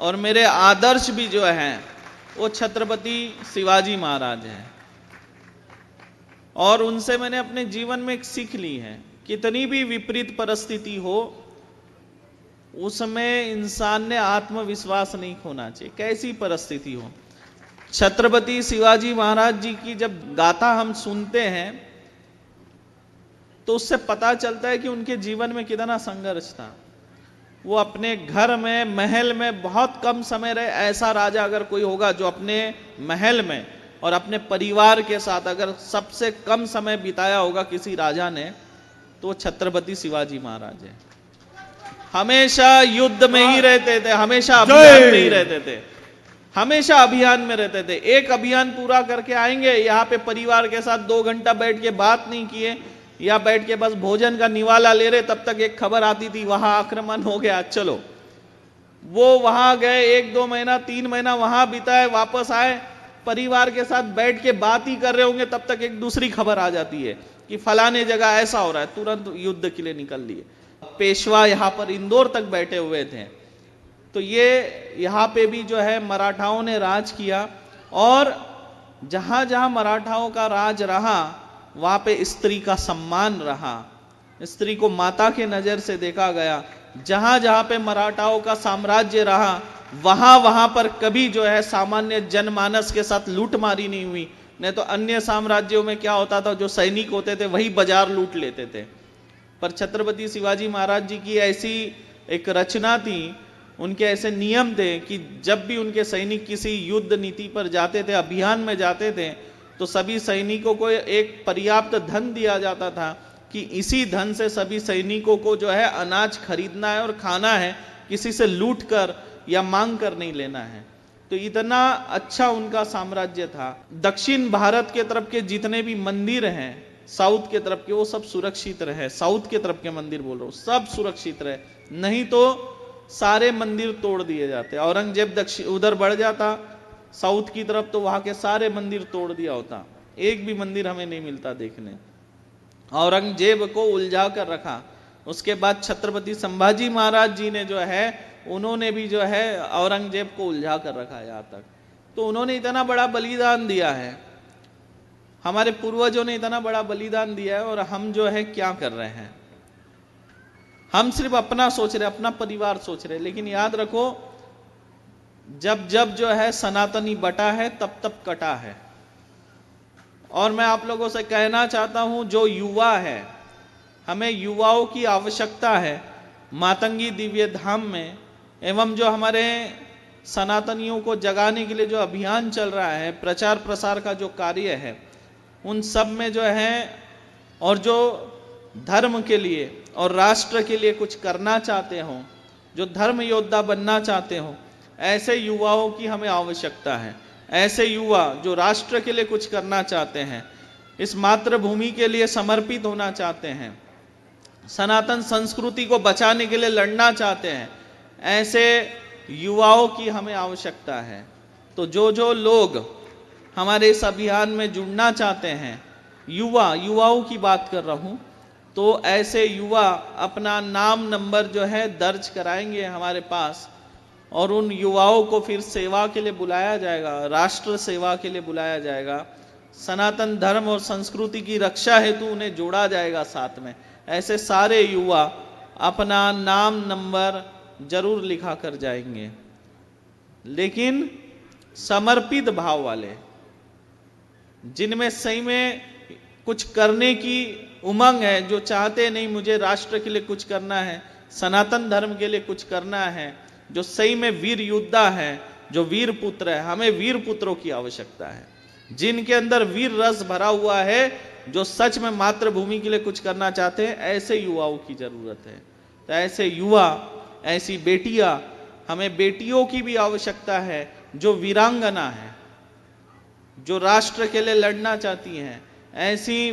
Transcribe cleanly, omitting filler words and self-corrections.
और मेरे आदर्श भी जो हैं वो छत्रपति शिवाजी महाराज हैं। और उनसे मैंने अपने जीवन में एक सीख ली है, कितनी भी विपरीत परिस्थिति हो उसमें इंसान ने आत्मविश्वास नहीं खोना चाहिए, कैसी परिस्थिति हो। छत्रपति शिवाजी महाराज जी की जब गाथा हम सुनते हैं तो उससे पता चलता है कि उनके जीवन में कितना संघर्ष था। वो अपने घर में, महल में बहुत कम समय रहे। ऐसा राजा अगर कोई होगा जो अपने महल में और अपने परिवार के साथ अगर सबसे कम समय बिताया होगा किसी राजा ने, तो छत्रपति शिवाजी महाराज है। हमेशा युद्ध में ही रहते थे, हमेशा अभियान में ही रहते थे, हमेशा अभियान में रहते थे। एक अभियान पूरा करके आएंगे, यहाँ पे परिवार के साथ 2 घंटा बैठ के बात नहीं किए या बैठ के बस भोजन का निवाला ले रहे, तब तक एक खबर आती थी वहां आक्रमण हो गया, चलो। वो वहां गए, 1-2 महीना 3 महीना वहां बिताए, वापस आए, परिवार के साथ बैठ के बात ही कर रहे होंगे, तब तक एक दूसरी खबर आ जाती है कि फलाने जगह ऐसा हो रहा है, तुरंत युद्ध के लिए निकल लिए। पेशवा यहाँ पर इंदौर तक बैठे हुए थे। तो ये यहाँ पे भी जो है मराठाओं ने राज किया, और जहां जहां मराठाओं का राज रहा वहां पे स्त्री का सम्मान रहा, स्त्री को माता के नजर से देखा गया। जहां जहां पे मराठाओं का साम्राज्य रहा वहां वहां पर कभी जो है सामान्य जनमानस के साथ लूटमारी नहीं हुई। नहीं तो अन्य साम्राज्यों में क्या होता था, जो सैनिक होते थे वही बाजार लूट लेते थे। पर छत्रपति शिवाजी महाराज जी की ऐसी एक रचना थी, उनके ऐसे नियम थे कि जब भी उनके सैनिक किसी युद्ध नीति पर जाते थे, अभियान में जाते थे, तो सभी सैनिकों को एक पर्याप्त धन दिया जाता था कि इसी धन से सभी सैनिकों को जो है अनाज खरीदना है और खाना है, किसी से लूट कर या मांग कर नहीं लेना है। तो इतना अच्छा उनका साम्राज्य था। दक्षिण भारत के तरफ के जितने भी मंदिर हैं, साउथ के तरफ के, वो सब सुरक्षित रहे। साउथ के तरफ के मंदिर बोल रहा हूं, सब सुरक्षित रहे, नहीं तो सारे मंदिर तोड़ दिए जाते। औरंगजेब दक्षिण उधर बढ़ जाता साउथ की तरफ, तो वहां के सारे मंदिर तोड़ दिया होता, एक भी मंदिर हमें नहीं मिलता देखने। औरंगजेब को उलझा कर रखा। उसके बाद छत्रपति संभाजी महाराज जी ने जो है, उन्होंने भी जो है औरंगजेब को उलझा कर रखा यहाँ तक। तो उन्होंने इतना बड़ा बलिदान दिया है, हमारे पूर्वजों ने इतना बड़ा बलिदान दिया है, और हम जो है क्या कर रहे हैं, हम सिर्फ अपना सोच रहे, अपना परिवार सोच रहे। लेकिन याद रखो, जब जब जो है सनातनी बटा है तब तब कटा है। और मैं आप लोगों से कहना चाहता हूं, जो युवा है, हमें युवाओं की आवश्यकता है मातंगी दिव्य धाम में। एवं जो हमारे सनातनियों को जगाने के लिए जो अभियान चल रहा है, प्रचार प्रसार का जो कार्य है, उन सब में जो है, और जो धर्म के लिए और राष्ट्र के लिए कुछ करना चाहते हो, जो धर्म योद्धा बनना चाहते हो, ऐसे युवाओं की हमें आवश्यकता है। ऐसे युवा जो राष्ट्र के लिए कुछ करना चाहते हैं, इस मातृभूमि के लिए समर्पित होना चाहते हैं, सनातन संस्कृति को बचाने के लिए लड़ना चाहते हैं, ऐसे युवाओं की हमें आवश्यकता है। तो जो जो लोग हमारे इस अभियान में जुड़ना चाहते हैं, युवाओं की बात कर रहा हूं, तो ऐसे युवा अपना नाम नंबर जो है दर्ज कराएंगे हमारे पास, और उन युवाओं को फिर सेवा के लिए बुलाया जाएगा, राष्ट्र सेवा के लिए बुलाया जाएगा, सनातन धर्म और संस्कृति की रक्षा हेतु उन्हें जोड़ा जाएगा साथ में। ऐसे सारे युवा अपना नाम नंबर जरूर लिखा कर जाएंगे, लेकिन समर्पित भाव वाले, जिनमें सही में कुछ करने की उमंग है, जो चाहते नहीं मुझे राष्ट्र के लिए कुछ करना है, सनातन धर्म के लिए कुछ करना है, जो सही में वीर योद्धा है, जो वीर पुत्र है। हमें वीर पुत्रों की आवश्यकता है, जिनके अंदर वीर रस भरा हुआ है, जो सच में मातृभूमि के लिए कुछ करना चाहते हैं, ऐसे युवाओं की जरूरत है। तो ऐसे युवा, ऐसी बेटियां, हमें बेटियों की भी आवश्यकता है, जो वीरांगना है, जो राष्ट्र के लिए लड़ना चाहती हैं, ऐसी